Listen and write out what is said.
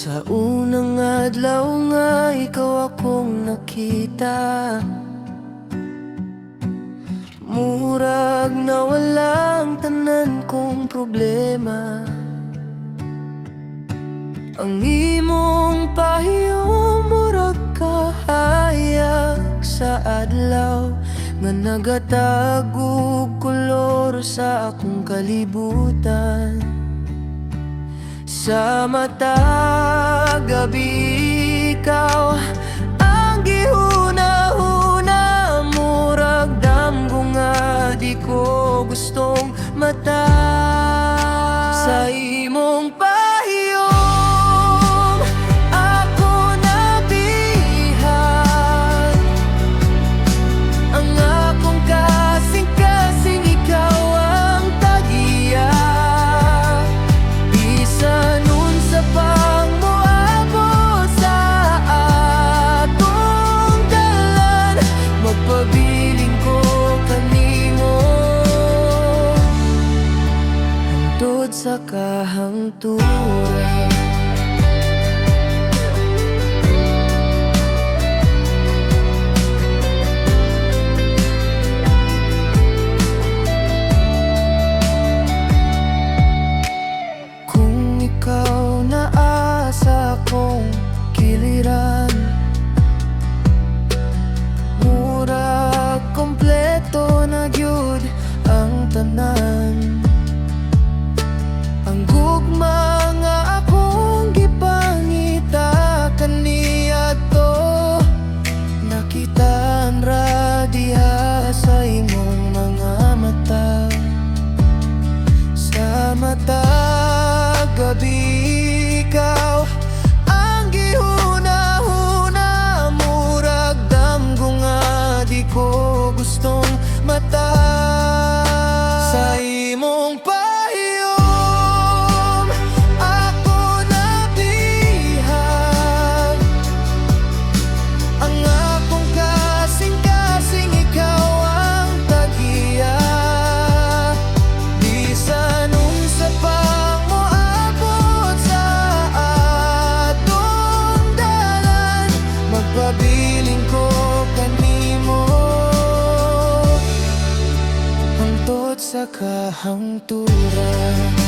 Sa unang adlaw nga ikaw akong nakita, murag na walang tanan kong problema. Ang imong pahiyo murag kahayag sa adlaw nga nagatag og kolor sa akong kalibutan. Sa mata gabi ikaw ang gihuna-huna, murag damgo nga di ko gustong mata. Sa imong pahiyom ako nabihan, ang akong kasing-kasing ikaw ang tagiya. Bisan unsa pang moabot sa atong dalan, magpabiling ko kanimo hangtod sa kahangturan. Kung ikaw naasa kong kiliran, murag kompleto na gyud ang tanan. Ang gugma nga akong gipangita kaniya to, nakitaan ra diha sa imong mga mata. Sa mata gabi ikaw ang gihuna-huna, murag damgo nga di ko gustong mata. Sa imong pahiyom ako nabihag, ang akong kasing-kasing ikaw ang tagiya. Bisan unsa pang moabot sa atong dalan, magpabiling ko kanimo hangtod sa kahangturan.